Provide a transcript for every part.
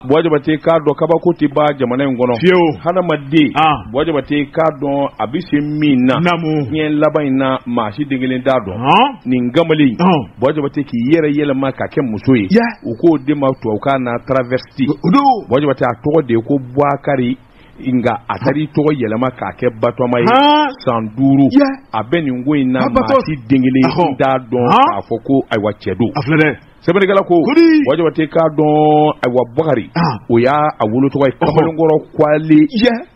bwajabate ka do kabako ti ba jamana ngono hana madde bwajabate ka do abise minna nyen labaina mashi dingelen dado ni ngamali bwajabate ki yere ma ka ken musoyi uko de ma to ka na traversti bwajabate a de ko bwakari inga atari to yelama ka ke batoma yi sanduru abeni ngwe na mashi dingelen dado afoko aywa chedo sebene gala ko waje wate ka don aywa bwakari oya awulu to way kamalo ngoro kwali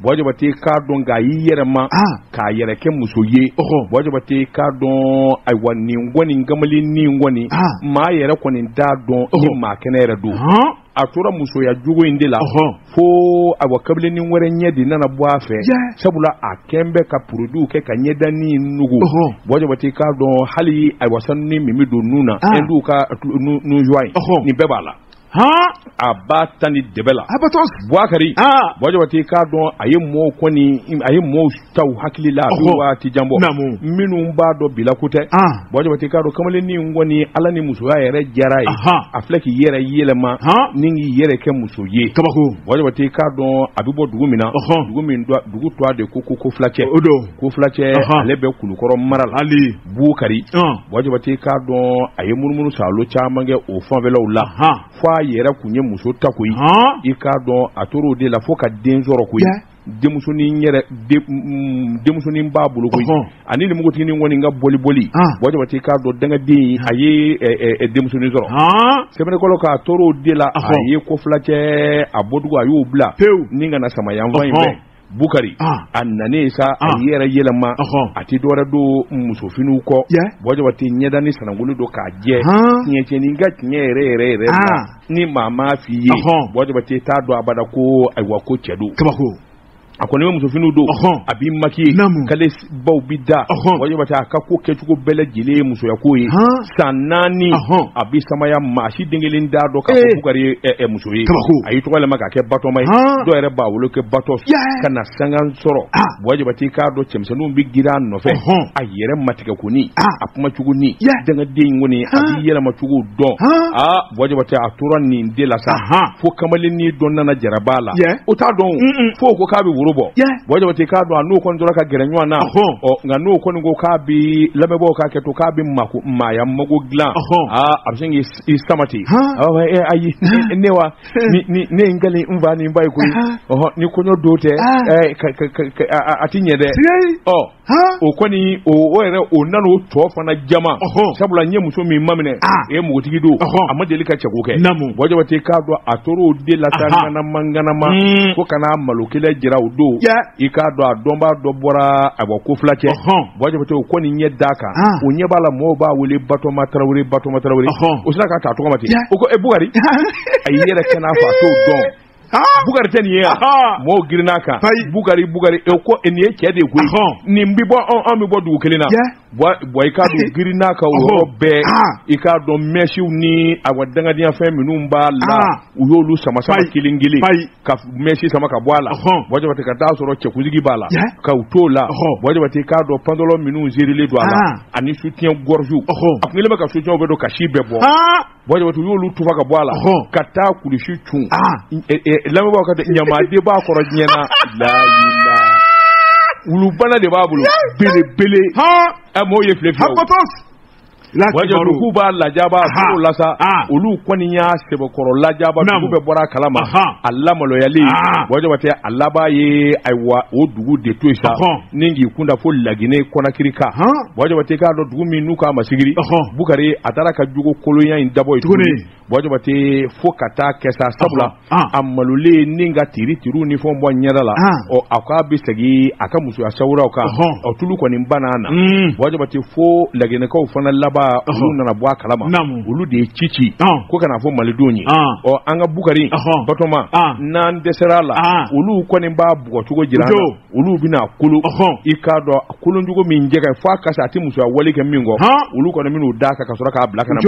waje wate ka don ga yiyere ma ka yere ke musoye waje wate ka don aywa ni ngoni ngamali ni ngoni ma yere ko ni da don ma kenere do atura muso ya jugo indela fo awakable ni were nyedi nana boafe sabula akembe ka produit ke ka nyeda ni nugu bojo bati ka don hali aywasan ni mimido nuna endu ka nu joy ni bebala abatani debela abatos bwakari bojo bati ka don ayemo koni ayemo taw hakilila wa ti jambo minu mbado bila kute bojo bati ka do kamale ni ngoni ala ni muso ya yere jarai afleki yere yelema ningi yere ke muso ye kabako bojo bati ka don abibo dugumina dugu to de ko flache ko flache lebe kulukoro maral ali bukari bojo bati ka don ayemurumuru salo chamange o fonvelo la fa yere kunye muso takoyi ika don atoro de la foka denzoro koyi demusoni yere demusoni ba bulu koyi ani le mugo tini woni nga boli bojo bati ka do danga de aye demusoni zoro semene ko ka toro de la aye ko flache abodu ayo bla ninga na sama yamva imbe bukari annane sa ayera yelama ati dora do musofinu ko bojo bati nyeda ni sanangulu do ka je nyeche ni ga nyere ni mama fiye bojo bati ta do abada ko aywa ko chedu kabako akone musofinu do abi maki kale baw bidda waje bata akako kechuko bele jile muso yakoyi sanani abi samaya mashi dingelin da do ka bugari muso yi ayi to wala maka ke bato mai do ere ba wolo ke bato kana sangan soro waje bati ka do chemsanu bi giran no fe ayere matika kuni apuma chuguni danga de ngoni abi yela machugo do waje bati aturan ni de la sa fo kamalin ni don na jarabala o ta don fo ko ka bi bojo bati ka do anu kon dora ka gerenwa na o nga no kon go ka bi lamebo ka ke to ka bi maku maya mago glan absing istamati ayi newa ni ngali mvani mbai ku ni konyo dote atinye de o koni o ere o nanu to fana jama sabula nye muso mi mamne mu tigido amadeli ka chekoke bojo bati ka do atoro de la tanga mangana ma ko kana malokele jira udo ika do adomba do bora abako flache bojo bati o koni nye daka o nye bala mo ba wele bato matrawure o sala ka ta to kamati o ko e bugari ayere kana fa to don bugari tani ya mo girinaka bugari e ko eniye kede ku ni mbibo on mi bodu kelina boy ka do girinaka o be ika do meshi ni awadanga dia fe minumba la uyolu sama kilingili ka meshi sama ka bwala bojo bate ka da soro chekuzigi bala ka utola bojo bate ka do pandolo minu zirile do ala ani soutien gorju akungile ka soutien obedo ka shibebo bojo bate uyolu tufa ka bwala kata kulishi chun lama ba ka nyama de ba koro nyena la ila ulubana de babulu bele mo ye flefi waje kuba lajaba ko lasa ulu kwani ya sebe koro lajaba kube bora kalama Allah maloyali waje wate Allah ba ye aiwa odugu de toisa ningi kunda fo lagine kona kirika waje wate ka do dugu minuka masigiri bukare atara ka jugo kolonya indabo ituni waje wate fo kata kesa sabula amalule ninga tiru ni fo mbo nyadala o akabi segi akamusu ashawura ka o tulu kwani banana waje wate fo lagine ko fana laba ulu nana bwa kalama ulu de chichi ko kana fo malidoni o anga bukari batoma nan deserala ulu ko ni ba bugo tugo jirana ulu bina kulu ikado kulu njugo minjeka fa kasa ati musu awali ke mingo ulu ko na minu daka kasura ka blaka na